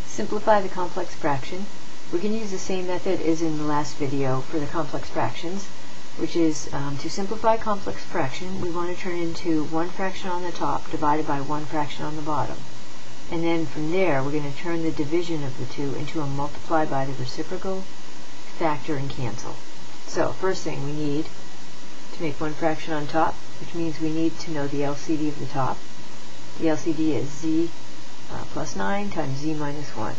simplify the complex fraction. We can use the same method as in the last video for the complex fractions, which is to simplify complex fraction, we want to turn into one fraction on the top divided by one fraction on the bottom. And then from there, we're going to turn the division of the two into a multiply by the reciprocal, factor, and cancel. So first thing we need to make one fraction on top, which means we need to know the LCD of the top. The LCD is z plus 9 times z minus 1.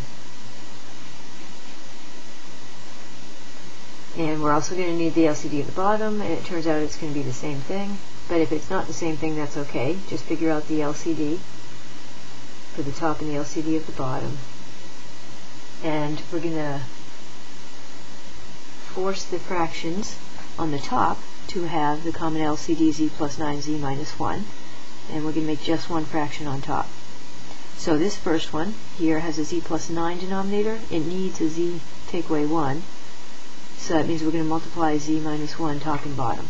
And we're also going to need the LCD of the bottom, and it turns out it's going to be the same thing. But if it's not the same thing, that's okay. Just figure out the LCD for the top and the LCD of the bottom. And we're going to force the fractions on the top to have the common LCD z plus 9 z minus 1. And we're going to make just one fraction on top. So this first one here has a z plus 9 denominator. It needs a z take away 1. So that means we're going to multiply z minus 1 top and bottom.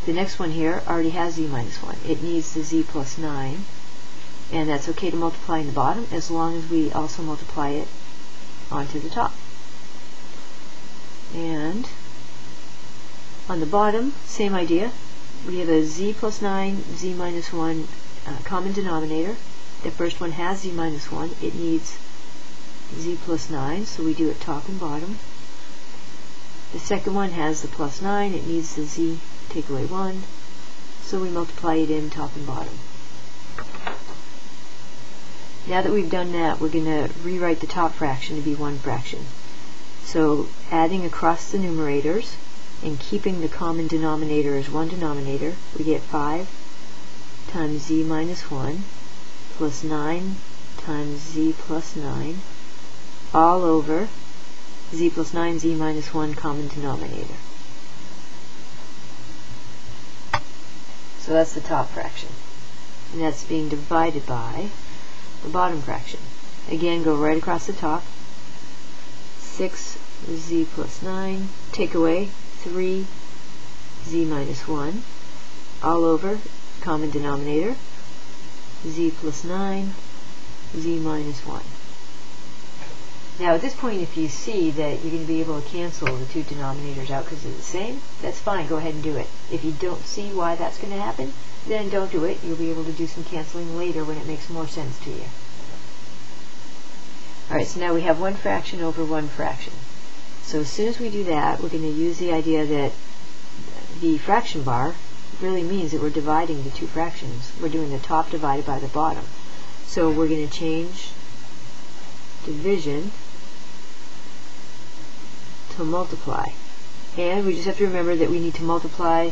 The next one here already has z minus 1. It needs the z plus 9. And that's okay to multiply in the bottom as long as we also multiply it onto the top. And on the bottom, same idea. We have a z plus 9, z minus 1 common denominator. The first one has z minus 1. It needs z plus 9, so we do it top and bottom. The second one has the plus 9. It needs the z take away 1, so we multiply it in top and bottom. Now that we've done that, we're going to rewrite the top fraction to be one fraction. So adding across the numerators and keeping the common denominator as one denominator, we get 5 times z minus 1 plus 9 times z plus 9 all over z plus 9 z minus 1 common denominator. So that's the top fraction. And that's being divided by the bottom fraction. Again, go right across the top. 6z plus 9, take away 3z minus 1, all over common denominator, z plus 9, z minus 1. Now at this point, if you see that you're going to be able to cancel the two denominators out because they're the same, that's fine, go ahead and do it. If you don't see why that's going to happen, then don't do it. You'll be able to do some canceling later when it makes more sense to you. Alright, so now we have one fraction over one fraction. So as soon as we do that, we're going to use the idea that the fraction bar really means that we're dividing the two fractions. We're doing the top divided by the bottom. So we're going to change division to multiply. And we just have to remember that we need to multiply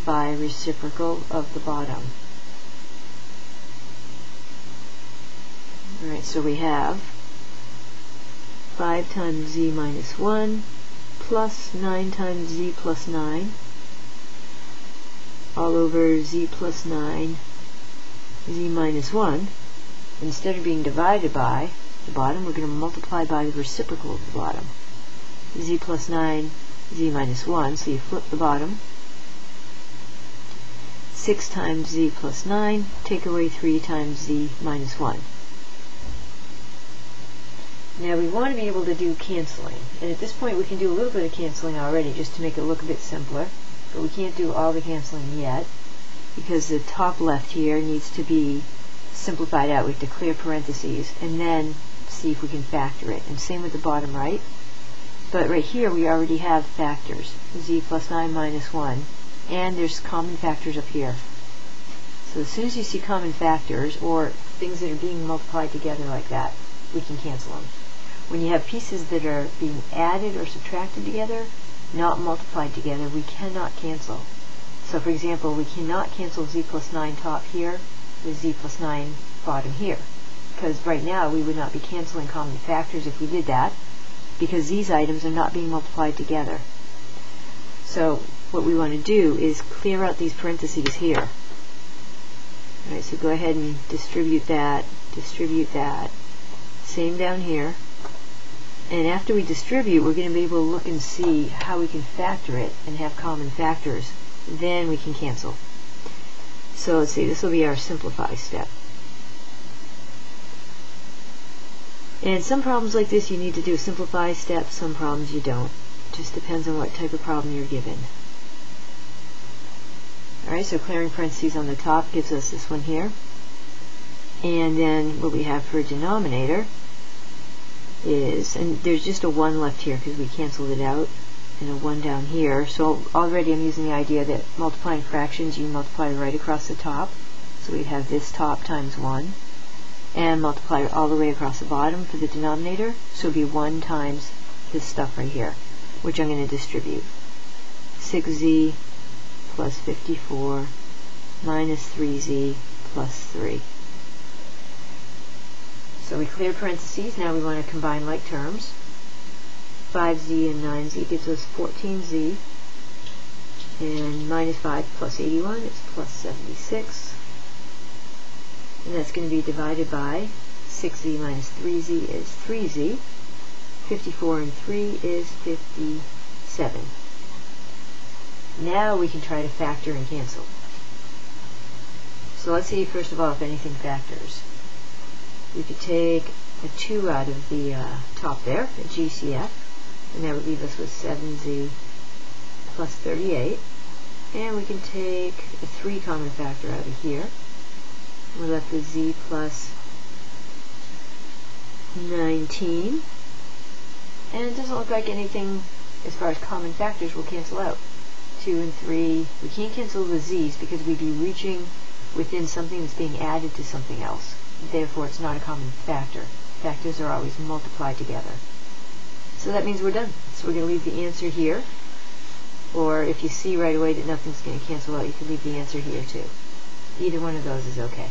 by reciprocal of the bottom. Alright, so we have 5 times z minus 1 plus 9 times z plus 9 all over z plus 9 z minus 1. Instead of being divided by the bottom, we're going to multiply by the reciprocal of the bottom. Z plus 9 z minus 1, so you flip the bottom. 6 times z plus 9, take away 3 times z minus 1. Now we want to be able to do canceling, and at this point we can do a little bit of canceling already just to make it look a bit simpler, but we can't do all the canceling yet because the top left here needs to be simplified out. We have to clear parentheses and then see if we can factor it, and same with the bottom right. But right here we already have factors, z plus 9 minus 1, and there's common factors up here. So as soon as you see common factors or things that are being multiplied together like that, we can cancel them. When you have pieces that are being added or subtracted together, not multiplied together, we cannot cancel. So for example, we cannot cancel z plus 9 top here with z plus 9 bottom here, because right now we would not be canceling common factors if we did that, because these items are not being multiplied together. So what we want to do is clear out these parentheses here. Alright, so go ahead and distribute that, same down here. And after we distribute, we're going to be able to look and see how we can factor it and have common factors. Then we can cancel. So let's see, this will be our simplify step. And some problems like this you need to do a simplify step, some problems you don't. It just depends on what type of problem you're given. Alright, so clearing parentheses on the top gives us this one here. And then what we have for a denominator is, and there's just a 1 left here because we canceled it out, and a 1 down here. So already I'm using the idea that multiplying fractions, you multiply right across the top. So we'd have this top times 1. And multiply all the way across the bottom for the denominator. So it would be 1 times this stuff right here, which I'm going to distribute. 6z plus 54 minus 3z plus 3. So we clear parentheses. Now we want to combine like terms. 5z and 9z gives us 14z. And minus 5 plus 81 is plus 76. And that's going to be divided by 6z minus 3z is 3z. 54 and 3 is 57. Now we can try to factor and cancel. So let's see first of all if anything factors. We could take a 2 out of the top there, a GCF, and that would leave us with 7z plus 38. And we can take a 3 common factor out of here. We're left with z plus 19. And it doesn't look like anything as far as common factors will cancel out. 2 and 3, we can't cancel the z's because we'd be reaching within something that's being added to something else. Therefore, it's not a common factor. Factors are always multiplied together. So that means we're done. So we're going to leave the answer here. Or if you see right away that nothing's going to cancel out, you can leave the answer here too. Either one of those is okay.